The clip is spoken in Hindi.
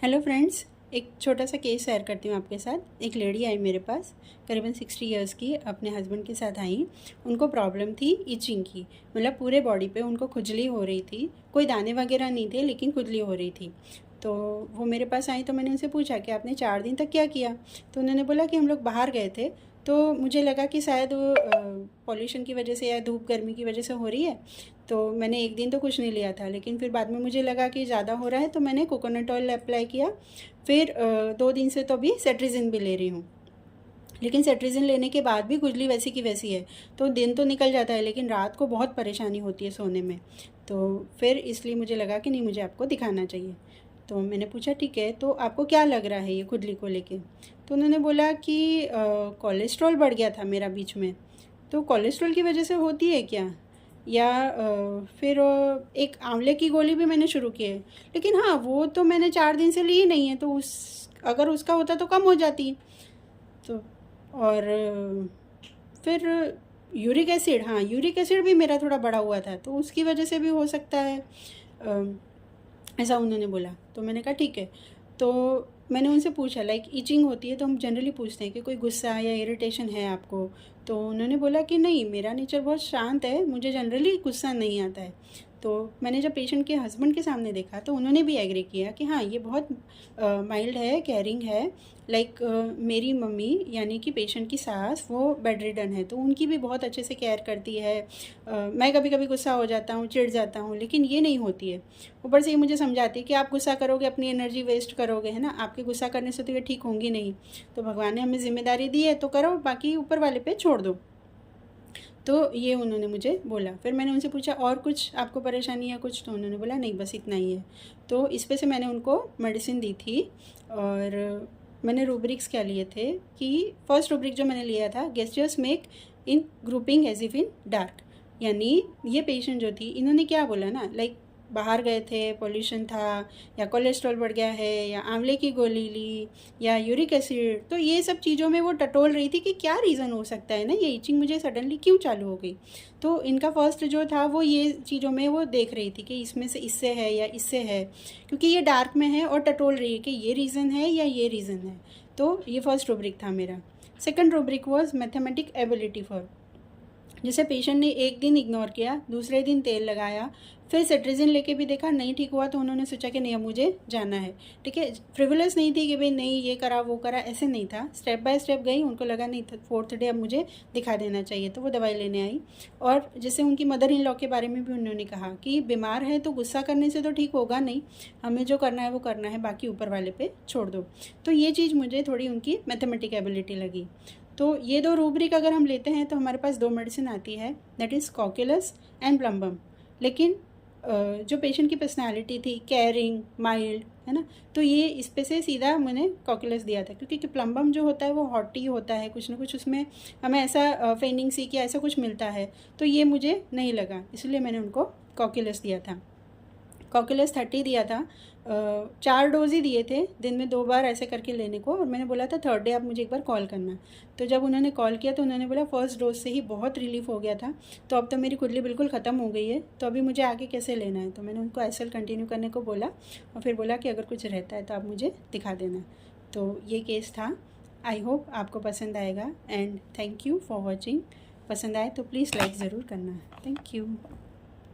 हेलो फ्रेंड्स, एक छोटा सा केस शेयर करती हूँ आपके साथ। एक लेडी आई मेरे पास, करीबन 60 इयर्स की, अपने हस्बैंड के साथ आई। उनको प्रॉब्लम थी इचिंग की, मतलब पूरे बॉडी पे उनको खुजली हो रही थी। कोई दाने वगैरह नहीं थे, लेकिन खुजली हो रही थी। तो वो मेरे पास आई, तो मैंने उनसे पूछा कि आपने 4 दिन तक क्या किया। तो उन्होंने बोला कि हम लोग बाहर गए थे, तो मुझे लगा कि शायद वो पॉल्यूशन की वजह से या धूप गर्मी की वजह से हो रही है। तो मैंने एक दिन तो कुछ नहीं लिया था, लेकिन फिर बाद में मुझे लगा कि ज़्यादा हो रहा है, तो मैंने कोकोनट ऑयल अप्लाई किया। फिर 2 दिन से तो अभी सेट्रिजिन भी ले रही हूँ, लेकिन सेट्रिजिन लेने के बाद भी खुजली वैसी की वैसी है। तो दिन तो निकल जाता है, लेकिन रात को बहुत परेशानी होती है सोने में। तो फिर इसलिए मुझे लगा कि नहीं, मुझे आपको दिखाना चाहिए। तो मैंने पूछा ठीक है, तो आपको क्या लग रहा है ये खुजली को लेके। तो उन्होंने बोला कि कोलेस्ट्रॉल बढ़ गया था मेरा बीच में। तो कोलेस्ट्रॉल की वजह से होती है क्या, या फिर एक आंवले की गोली भी मैंने शुरू की है, लेकिन हाँ वो तो मैंने 4 दिन से ली ही नहीं है, तो उस अगर उसका होता तो कम हो जाती। तो और फिर यूरिक एसिड, हाँ यूरिक एसिड भी मेरा थोड़ा बढ़ा हुआ था, तो उसकी वजह से भी हो सकता है, ऐसा उन्होंने बोला। तो मैंने कहा ठीक है। तो मैंने उनसे पूछा लाइक ईचिंग होती है तो हम जनरली पूछते हैं कि कोई गुस्सा या इरिटेशन है आपको। तो उन्होंने बोला कि नहीं, मेरा नेचर बहुत शांत है, मुझे जनरली गुस्सा नहीं आता है। तो मैंने जब पेशेंट के हस्बैंड के सामने देखा, तो उन्होंने भी एग्री किया कि हाँ ये बहुत माइल्ड है, केयरिंग है। लाइक मेरी मम्मी यानी कि पेशेंट की सास, वो बेड रिडन है, तो उनकी भी बहुत अच्छे से केयर करती है। मैं कभी कभी गुस्सा हो जाता हूँ, चिढ़ जाता हूँ, लेकिन ये नहीं होती है। ऊपर से ये मुझे समझाती है कि आप गुस्सा करोगे अपनी एनर्जी वेस्ट करोगे, है ना, आपके गुस्सा करने से तो ये ठीक होंगी नहीं। तो भगवान ने हमें जिम्मेदारी दी है तो करो, बाकी ऊपर वाले पे छोड़ दो। तो ये उन्होंने मुझे बोला। फिर मैंने उनसे पूछा और कुछ आपको परेशानी है कुछ, तो उन्होंने बोला नहीं, बस इतना ही है। तो इस पे से मैंने उनको मेडिसिन दी थी। और मैंने रूब्रिक्स क्या लिए थे कि फर्स्ट रूब्रिक जो मैंने लिया था, gestures make in grouping as if in dark. यानी ये पेशेंट जो थी, इन्होंने क्या बोला ना, लाइक बाहर गए थे, पॉल्यूशन था, या कोलेस्ट्रॉल बढ़ गया है, या आंवले की गोली ली, या यूरिक एसिड। तो ये सब चीज़ों में वो टटोल रही थी कि क्या रीज़न हो सकता है ना, ये इचिंग मुझे सडनली क्यों चालू हो गई। तो इनका फर्स्ट जो था वो ये चीज़ों में वो देख रही थी कि इसमें से इससे है या इससे है, क्योंकि ये डार्क में है और टटोल रही है कि ये रीज़न है या ये रीज़न है। तो ये फर्स्ट रूब्रिक था मेरा। Second rubric was mathematic ability for. जैसे पेशेंट ने एक दिन इग्नोर किया, दूसरे दिन तेल लगाया, फिर सेट्रिजिन लेके भी देखा, नहीं ठीक हुआ, तो उन्होंने सोचा कि नहीं अब मुझे जाना है। ठीक है, फ्रिवुलस नहीं थी कि भाई नहीं ये करा वो करा, ऐसे नहीं था। स्टेप बाय स्टेप गई, उनको लगा नहीं 4th डे अब मुझे दिखा देना चाहिए, तो वो दवाई लेने आई। और जैसे उनकी मदर इन लॉ के बारे में भी उन्होंने कहा कि बीमार है तो गुस्सा करने से तो ठीक होगा नहीं, हमें जो करना है वो करना है, बाकी ऊपर वाले पे छोड़ दो। तो ये चीज़ मुझे थोड़ी उनकी मैथमेटिक एबिलिटी लगी। तो ये 2 रूब्रिक अगर हम लेते हैं तो हमारे पास 2 मेडिसिन आती है, दैट इज़ कॉक्युलस एंड प्लम्बम। लेकिन जो पेशेंट की पर्सनालिटी थी, केयरिंग, माइल्ड, है ना, तो ये इस पे से सीधा मैंने कॉक्युलस दिया था, क्योंकि प्लम्बम जो होता है वो हॉटी होता है, कुछ ना कुछ उसमें हमें ऐसा फेनिंग सी या ऐसा कुछ मिलता है, तो ये मुझे नहीं लगा, इसलिए मैंने उनको कॉक्युलस दिया था। कॉक्युलस 30 दिया था। 4 डोज ही दिए थे, दिन में 2 बार ऐसे करके लेने को, और मैंने बोला था 3rd डे आप मुझे एक बार कॉल करना। तो जब उन्होंने कॉल किया तो उन्होंने बोला फर्स्ट डोज से ही बहुत रिलीफ हो गया था, तो अब तो मेरी खुजली बिल्कुल ख़त्म हो गई है, तो अभी मुझे आगे कैसे लेना है। तो मैंने उनको एसएल कंटिन्यू करने को बोला, और फिर बोला कि अगर कुछ रहता है तो आप मुझे दिखा देना। तो ये केस था। आई होप आपको पसंद आएगा, and thank you for watching. पसंद आए तो प्लीज़ लाइक ज़रूर करना। Thank you.